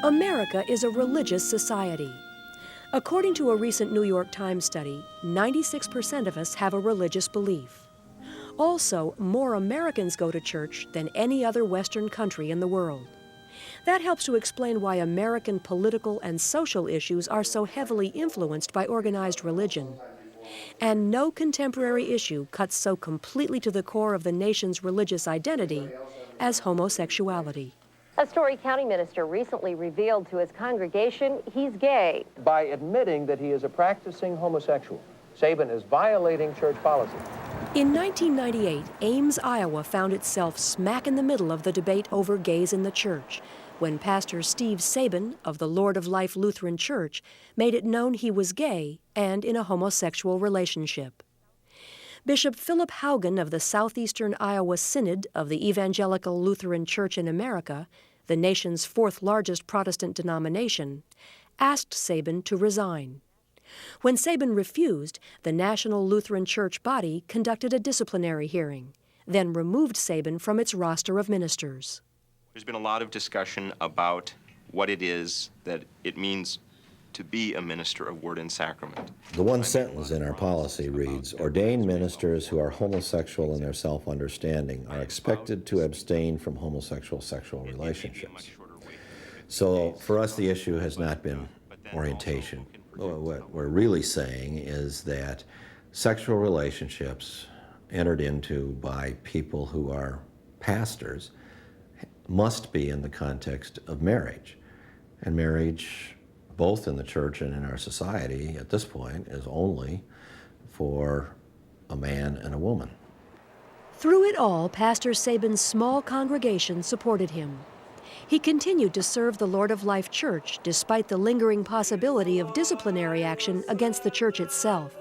America is a religious society. According to a recent New York Times study, 96% of us have a religious belief. Also, more Americans go to church than any other Western country in the world. That helps to explain why American political and social issues are so heavily influenced by organized religion. And no contemporary issue cuts so completely to the core of the nation's religious identity as homosexuality. A Story County minister recently revealed to his congregation he's gay. By admitting that he is a practicing homosexual, Sabin is violating church policy. In 1998, Ames, Iowa found itself smack in the middle of the debate over gays in the church when Pastor Steve Sabin of the Lord of Life Lutheran Church made it known he was gay and in a homosexual relationship. Bishop Phil Hougen of the Southeastern Iowa Synod of the Evangelical Lutheran Church in America, the nation's fourth largest Protestant denomination, asked Sabin to resign. When Sabin refused, the National Lutheran Church body conducted a disciplinary hearing, then removed Sabin from its roster of ministers. There's been a lot of discussion about what it is that it means to be a minister of word and sacrament. The one sentence in our policy reads, "Ordained ministers who are homosexual in their self-understanding are expected to abstain from homosexual sexual relationships." So for us, the issue has not been orientation. What we're really saying is that sexual relationships entered into by people who are pastors must be in the context of marriage. And marriage, both in the church and in our society at this point, is only for a man and a woman. Through it all, Pastor Sabin's small congregation supported him. He continued to serve the Lord of Life Church despite the lingering possibility of disciplinary action against the church itself.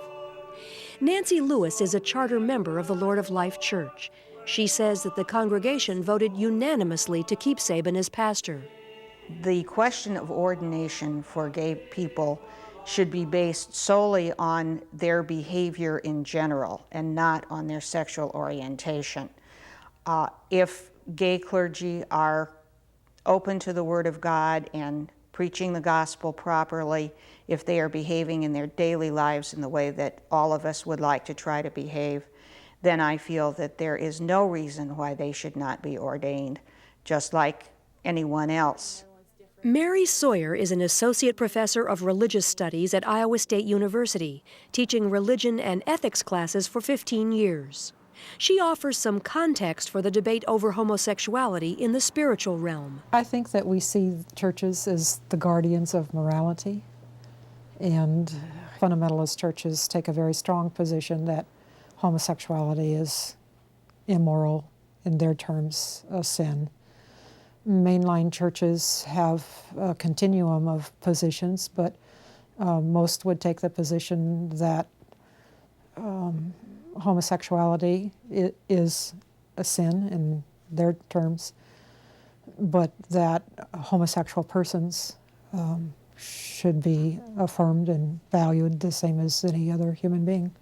Nancy Lewis is a charter member of the Lord of Life Church. She says that the congregation voted unanimously to keep Sabin as pastor. The question of ordination for gay people should be based solely on their behavior in general and not on their sexual orientation. If gay clergy are open to the Word of God and preaching the gospel properly, if they are behaving in their daily lives in the way that all of us would like to try to behave, then I feel that there is no reason why they should not be ordained, just like anyone else. Mary Sawyer is an associate professor of religious studies at Iowa State University, teaching religion and ethics classes for 15 years. She offers some context for the debate over homosexuality in the spiritual realm. I think that we see churches as the guardians of morality, and fundamentalist churches take a very strong position that homosexuality is immoral, in their terms, a sin. Mainline churches have a continuum of positions, but most would take the position that homosexuality is a sin in their terms, but that homosexual persons should be affirmed and valued the same as any other human being.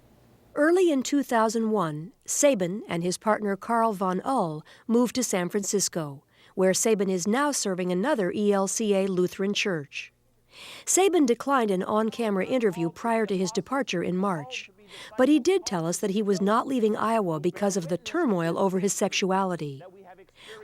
Early in 2001, Sabin and his partner Carl von Ull moved to San Francisco, where Sabin is now serving another ELCA Lutheran church. Sabin declined an on-camera interview prior to his departure in March, but he did tell us that he was not leaving Iowa because of the turmoil over his sexuality.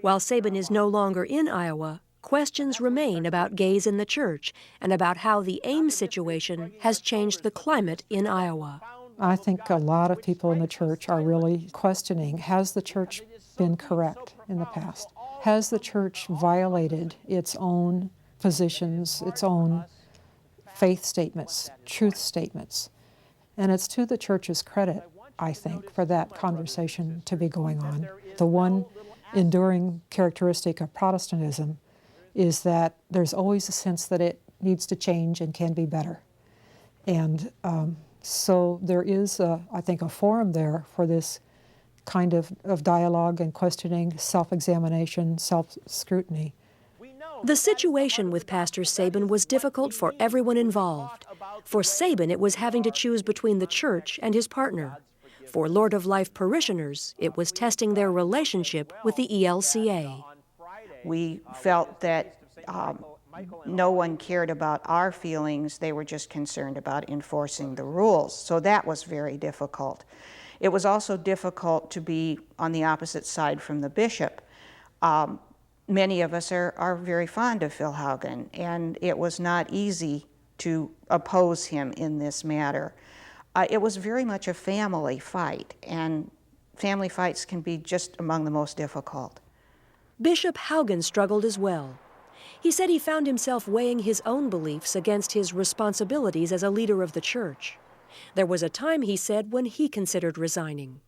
While Sabin is no longer in Iowa, questions remain about gays in the church and about how the Ames situation has changed the climate in Iowa. I think a lot of people in the church are really questioning, has the church been correct in the past? Has the church violated its own positions, its own faith statements, truth statements? And it's to the church's credit, I think, for that conversation to be going on. The one enduring characteristic of Protestantism is that there's always a sense that it needs to change and can be better. And so there is, I think, a forum there for this kind of dialogue and questioning, self-examination, self-scrutiny. The situation with Pastor Sabin was difficult for everyone involved. For Sabin, it was having to choose between the church and his partner. For Lord of Life parishioners, it was testing their relationship with the ELCA. We felt that no one cared about our feelings. They were just concerned about enforcing the rules. So that was very difficult. It was also difficult to be on the opposite side from the bishop. Many of us are very fond of Phil Hougen, and it was not easy to oppose him in this matter. It was very much a family fight, and family fights can be just among the most difficult. Bishop Hougen struggled as well. He said he found himself weighing his own beliefs against his responsibilities as a leader of the church. There was a time, he said, when he considered resigning.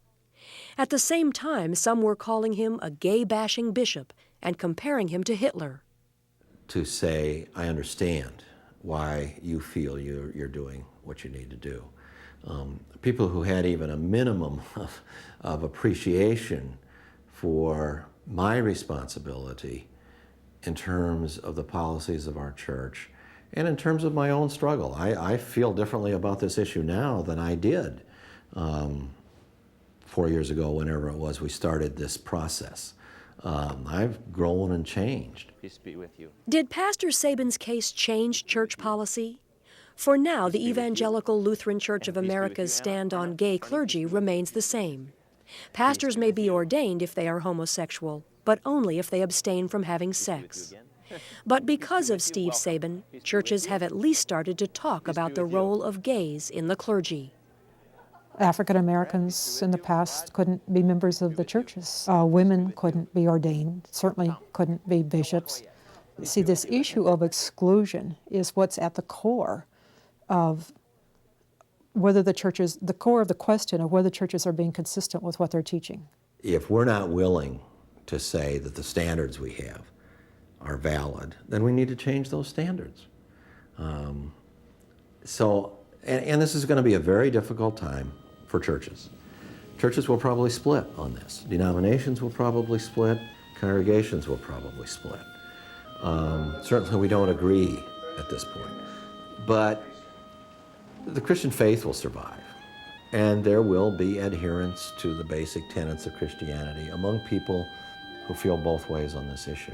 At the same time, some were calling him a gay-bashing bishop and comparing him to Hitler. To say, I understand why you feel you're doing what you need to do. People who had even a minimum of appreciation for my responsibility in terms of the policies of our church and in terms of my own struggle. I feel differently about this issue now than I did 4 years ago, whenever it was we started this process. I've grown and changed. Peace be with you. Did Pastor Sabin's case change church policy? For now, the Evangelical Lutheran Church of America's stand on gay clergy remains the same. Pastors may be ordained if they are homosexual, but only if they abstain from having sex. But because of Steve Sabin, churches have at least started to talk about the role of gays in the clergy. African Americans in the past couldn't be members of the churches. Women couldn't be ordained, certainly couldn't be bishops. See, this issue of exclusion is what's at the core of whether the churches, the core of the question of whether churches are being consistent with what they're teaching. If we're not willing to say that the standards we have are valid, then we need to change those standards. And this is going to be a very difficult time for churches. Churches will probably split on this. Denominations will probably split. Congregations will probably split. Certainly we don't agree at this point. But the Christian faith will survive. And there will be adherence to the basic tenets of Christianity among people who feel both ways on this issue.